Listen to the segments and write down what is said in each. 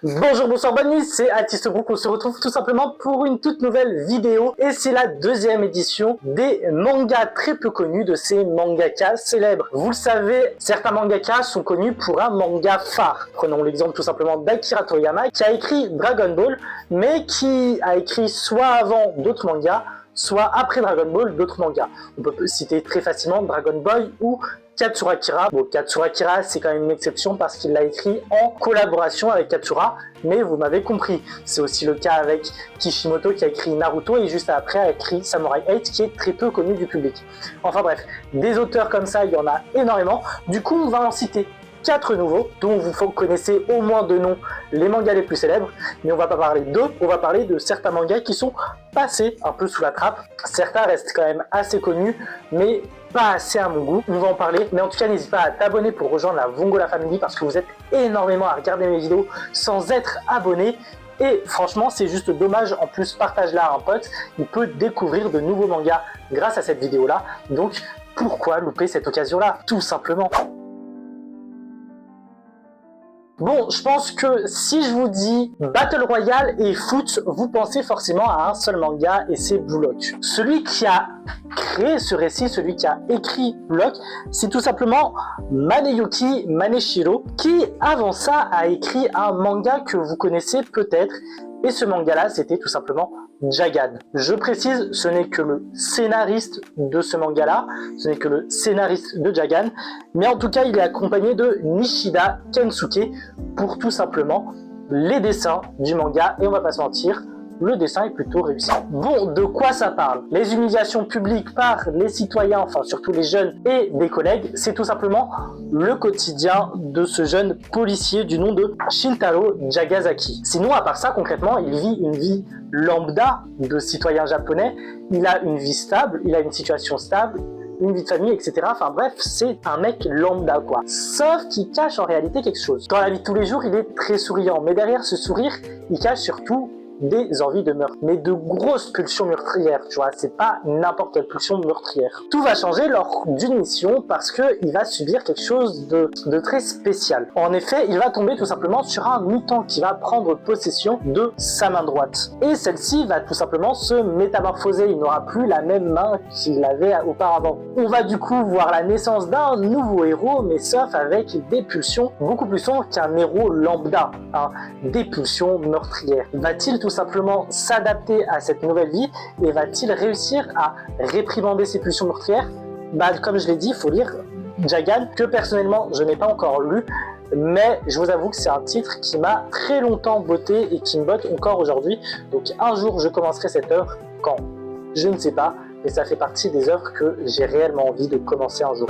Bonjour, bonsoir, bonne nuit, c'est Artiste Group. On se retrouve tout simplement pour une toute nouvelle vidéo et c'est la deuxième édition des mangas très peu connus de ces mangakas célèbres. Vous le savez, certains mangakas sont connus pour un manga phare. Prenons l'exemple tout simplement d'Akira Toriyama qui a écrit Dragon Ball, mais qui a écrit soit avant d'autres mangas, soit après Dragon Ball d'autres mangas. On peut citer très facilement Dragon Ball ou Katsura Kira. Bon, Katsura Kira, c'est quand même une exception parce qu'il l'a écrit en collaboration avec Katsura, mais vous m'avez compris. C'est aussi le cas avec Kishimoto qui a écrit Naruto et juste après a écrit Samurai 8 qui est très peu connu du public. Enfin bref, des auteurs comme ça, il y en a énormément. Du coup, on va en citer 4 nouveaux, dont vous connaissez au moins de nom les mangas les plus célèbres, mais on va pas parler d'eux, on va parler de certains mangas qui sont passés un peu sous la trappe. Certains restent quand même assez connus, mais pas assez à mon goût, on va en parler. Mais en tout cas, n'hésite pas à t'abonner pour rejoindre la Vongola Family, parce que vous êtes énormément à regarder mes vidéos sans être abonné. Et franchement, c'est juste dommage. En plus, partage-la à un pote, il peut découvrir de nouveaux mangas grâce à cette vidéo-là. Donc, pourquoi louper cette occasion-là? Tout simplement. Bon, je pense que si je vous dis Battle Royale et foot, vous pensez forcément à un seul manga et c'est Blue Lock. Celui qui a créé ce récit, celui qui a écrit Blue Lock, c'est tout simplement Maneyuki Maneshiro qui, avant ça, a écrit un manga que vous connaissez peut-être. Et ce manga-là, c'était tout simplement Jagan. Je précise, ce n'est que le scénariste de ce manga-là, ce n'est que le scénariste de Jagan, mais en tout cas, il est accompagné de Nishida Kensuke pour tout simplement les dessins du manga, et on va pas se mentir, le dessin est plutôt réussi. Bon, de quoi ça parle? Les humiliations publiques par les citoyens, enfin surtout les jeunes et des collègues, c'est tout simplement le quotidien de ce jeune policier du nom de Shintaro Jagasaki. Sinon, à part ça, concrètement, il vit une vie lambda de citoyen japonais, il a une vie stable, il a une situation stable, une vie de famille, etc. Enfin bref, c'est un mec lambda quoi. Sauf qu'il cache en réalité quelque chose. Dans la vie de tous les jours, il est très souriant, mais derrière ce sourire, il cache surtout des envies de meurtre, mais de grosses pulsions meurtrières, tu vois, c'est pas n'importe quelle pulsion meurtrière. Tout va changer lors d'une mission parce que il va subir quelque chose de très spécial. En effet, il va tomber tout simplement sur un mutant qui va prendre possession de sa main droite. Et celle-ci va tout simplement se métamorphoser, il n'aura plus la même main qu'il avait auparavant. On va du coup voir la naissance d'un nouveau héros, mais sauf avec des pulsions beaucoup plus sombres qu'un héros lambda, hein, des pulsions meurtrières. Va-t-il tout simplement s'adapter à cette nouvelle vie et va-t-il réussir à réprimander ses pulsions meurtrières? Bah, comme je l'ai dit, il faut lire Jagan, que personnellement je n'ai pas encore lu, mais je vous avoue que c'est un titre qui m'a très longtemps botté et qui me botte encore aujourd'hui. Donc un jour je commencerai cette œuvre, quand? Je ne sais pas, mais ça fait partie des œuvres que j'ai réellement envie de commencer un jour.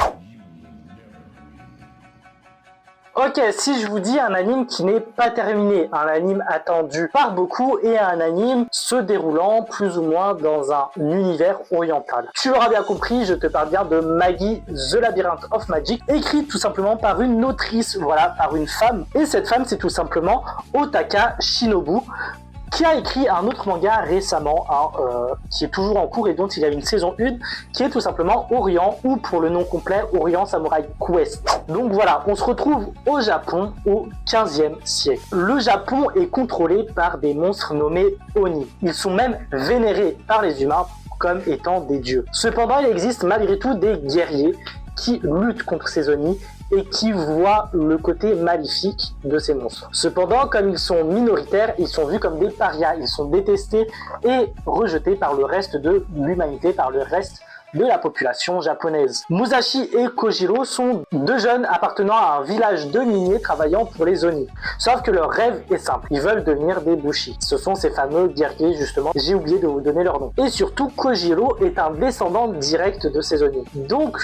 Ok, si je vous dis un anime qui n'est pas terminé, un anime attendu par beaucoup et un anime se déroulant plus ou moins dans un univers oriental. Tu l'auras bien compris, je te parle bien de Magi The Labyrinth of Magic, écrit tout simplement par une autrice, voilà, par une femme. Et cette femme, c'est tout simplement Otaka Shinobu, qui a écrit un autre manga récemment, qui est toujours en cours et dont il y a une saison 1, qui est tout simplement Orient, ou pour le nom complet, Orient Samurai Quest. Donc voilà, on se retrouve au Japon au 15e siècle. Le Japon est contrôlé par des monstres nommés Oni. Ils sont même vénérés par les humains comme étant des dieux. Cependant, il existe malgré tout des guerriers qui luttent contre ces Oni et qui voient le côté maléfique de ces monstres. Cependant, comme ils sont minoritaires, ils sont vus comme des parias, ils sont détestés et rejetés par le reste de l'humanité, par le reste de la population japonaise. Musashi et Kojiro sont deux jeunes appartenant à un village de miniers travaillant pour les Oni. Sauf que leur rêve est simple, ils veulent devenir des bushi. Ce sont ces fameux guerriers justement, j'ai oublié de vous donner leur nom. Et surtout, Kojiro est un descendant direct de ces Oni. Donc,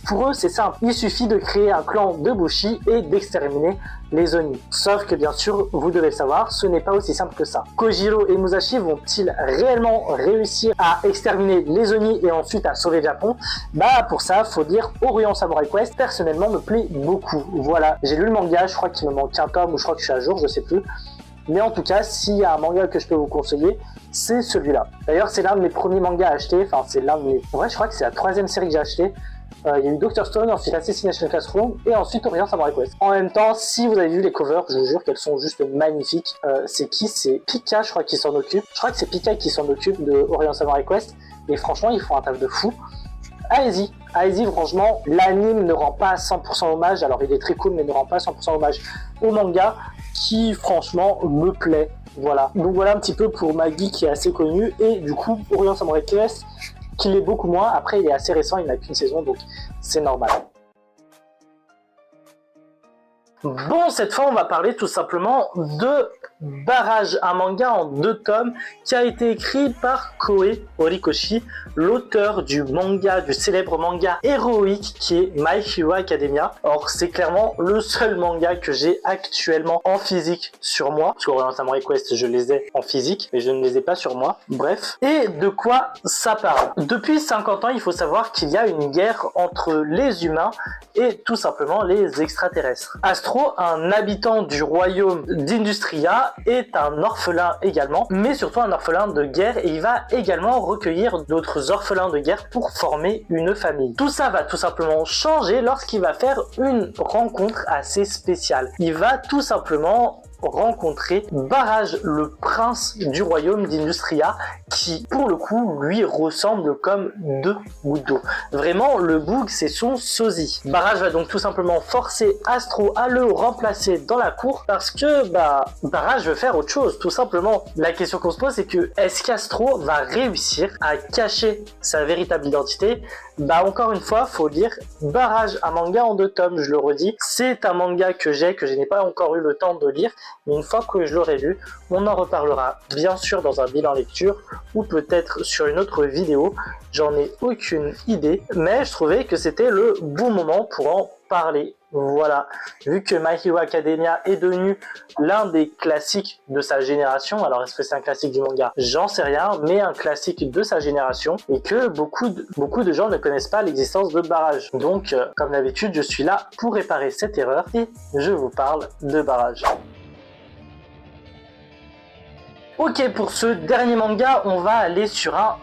pour eux, c'est simple, il suffit de créer un clan de bushi et d'exterminer les Oni. Sauf que bien sûr, vous devez le savoir, ce n'est pas aussi simple que ça. Kojiro et Musashi vont-ils réellement réussir à exterminer les Oni et ensuite à sauver le Japon? Bah pour ça, faut dire Orient Samurai Quest, personnellement me plaît beaucoup. Voilà, j'ai lu le manga, je crois qu'il me manque un tome ou je crois que je suis à jour, je sais plus. Mais en tout cas, s'il y a un manga que je peux vous conseiller, c'est celui-là. D'ailleurs, c'est l'un de mes premiers mangas à acheter, enfin c'est l'un de mes... Ouais, je crois que c'est la 3e série que j'ai acheté. Il y a eu Dr. Stone, ensuite Assassination Classroom et ensuite Orient Samurai Quest. En même temps, si vous avez vu les covers, je vous jure qu'elles sont juste magnifiques. C'est qui? C'est Pika, je crois, qui s'en occupe. Je crois que c'est Pika qui s'en occupe de Orient Samurai Quest. Et franchement, ils font un taf de fou. Allez-y, allez-y, franchement, l'anime ne rend pas à 100% hommage, alors il est très cool, mais ne rend pas à 100% hommage au manga, qui franchement me plaît, voilà. Donc voilà un petit peu pour Magi qui est assez connu, et du coup, Orient Samurai Quest, qui l'est beaucoup moins, après il est assez récent, il n'a qu'une saison, donc c'est normal. Bon, cette fois, on va parler tout simplement de Barrage, un manga en 2 tomes qui a été écrit par Koei Horikoshi, l'auteur du célèbre manga héroïque qui est My Hero Academia. Or, c'est clairement le seul manga que j'ai actuellement en physique sur moi, parce qu'Orient Samurai Quest, je les ai en physique, mais je ne les ai pas sur moi. Bref. Et de quoi ça parle? Depuis 50 ans, il faut savoir qu'il y a une guerre entre les humains et tout simplement les extraterrestres. Astro, un habitant du royaume d'Industria, est un orphelin également, mais surtout un orphelin de guerre, et il va également recueillir d'autres orphelins de guerre pour former une famille. Tout ça va tout simplement changer lorsqu'il va faire une rencontre assez spéciale. Il va tout simplement rencontrer Barrage, le prince du royaume d'Industria, qui pour le coup lui ressemble comme 2 gouttes d'eau. Vraiment, le boug c'est son sosie. Barrage va donc tout simplement forcer Astro à le remplacer dans la cour parce que Barrage veut faire autre chose, tout simplement. La question qu'on se pose, c'est que est-ce qu'Astro va réussir à cacher sa véritable identité? Encore une fois, faut lire Barrage, un manga en 2 tomes, je le redis. C'est un manga que je n'ai pas encore eu le temps de lire, mais une fois que je l'aurai lu, on en reparlera bien sûr dans un bilan lecture ou peut-être sur une autre vidéo. J'en ai aucune idée, mais je trouvais que c'était le bon moment pour en parler. Voilà, vu que My Hero Academia est devenu l'un des classiques de sa génération, alors est-ce que c'est un classique du manga? J'en sais rien, mais un classique de sa génération, et que beaucoup de gens ne connaissent pas l'existence de Barrage. Donc, comme d'habitude, je suis là pour réparer cette erreur, et je vous parle de Barrage. Ok, pour ce dernier manga, on va aller sur un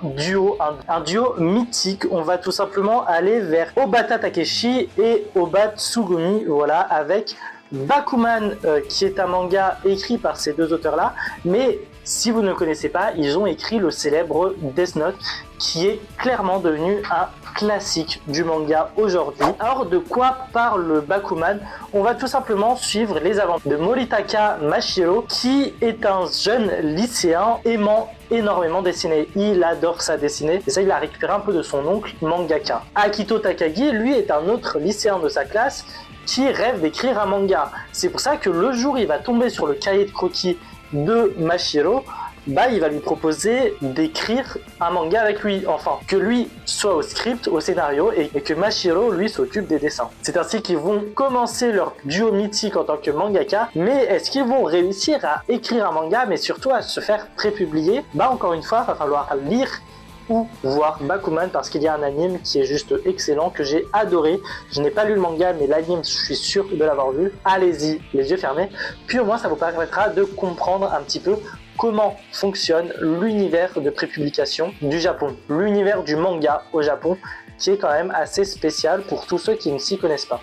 duo mythique. On va tout simplement aller vers Obata Takeshi et Oba Tsugumi, voilà, avec Bakuman, qui est un manga écrit par ces 2 auteurs-là, mais si vous ne connaissez pas, ils ont écrit le célèbre Death Note, qui est clairement devenu un classique du manga aujourd'hui. Alors de quoi parle Bakuman? On va tout simplement suivre les aventures de Moritaka Mashiro, qui est un jeune lycéen aimant énormément dessiner. Il adore ça dessiner, et ça il a récupéré un peu de son oncle mangaka. Akito Takagi, lui, est un autre lycéen de sa classe qui rêve d'écrire un manga. C'est pour ça que le jour il va tomber sur le cahier de croquis de Mashiro, il va lui proposer d'écrire un manga avec lui, enfin, que lui soit au script, au scénario, et que Mashiro, lui, s'occupe des dessins. C'est ainsi qu'ils vont commencer leur duo mythique en tant que mangaka, mais est-ce qu'ils vont réussir à écrire un manga, mais surtout à se faire prépublier? Encore une fois, il va falloir lire ou voir Bakuman, parce qu'il y a un anime qui est juste excellent, que j'ai adoré. Je n'ai pas lu le manga, mais l'anime, je suis sûr de l'avoir vu. Allez-y, les yeux fermés. Puis au moins, ça vous permettra de comprendre un petit peu comment fonctionne l'univers de prépublication du Japon, l'univers du manga au Japon, qui est quand même assez spécial pour tous ceux qui ne s'y connaissent pas.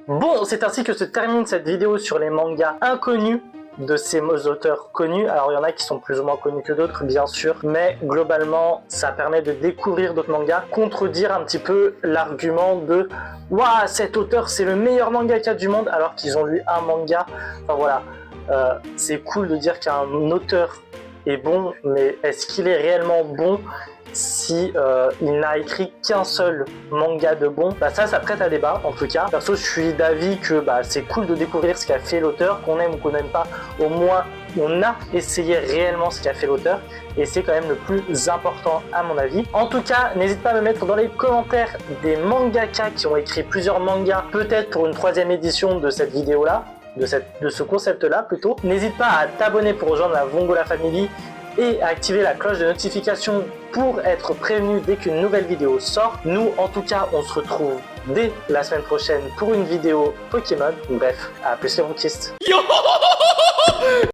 Bon, c'est ainsi que se termine cette vidéo sur les mangas inconnus de ces auteurs connus. Alors il y en a qui sont plus ou moins connus que d'autres, bien sûr, mais globalement ça permet de découvrir d'autres mangas, contredire un petit peu l'argument de « Waouh, cet auteur c'est le meilleur mangaka du monde » alors qu'ils ont lu un manga. Enfin voilà, c'est cool de dire qu'un auteur est bon, mais est-ce qu'il est réellement bon si il n'a écrit qu'un seul manga de bon? Ça prête à débat en tout cas. Perso, je suis d'avis que c'est cool de découvrir ce qu'a fait l'auteur, qu'on aime ou qu'on n'aime pas, au moins on a essayé réellement ce qu'a fait l'auteur, et c'est quand même le plus important à mon avis. En tout cas, n'hésite pas à me mettre dans les commentaires des mangaka qui ont écrit plusieurs mangas, peut-être pour une 3e édition de cette vidéo là, de ce concept là plutôt. N'hésite pas à t'abonner pour rejoindre la Vongola Family et à activer la cloche de notification pour être prévenu dès qu'une nouvelle vidéo sort. Nous, en tout cas, on se retrouve dès la semaine prochaine pour une vidéo Pokémon. Bref, à plus les Rookistes.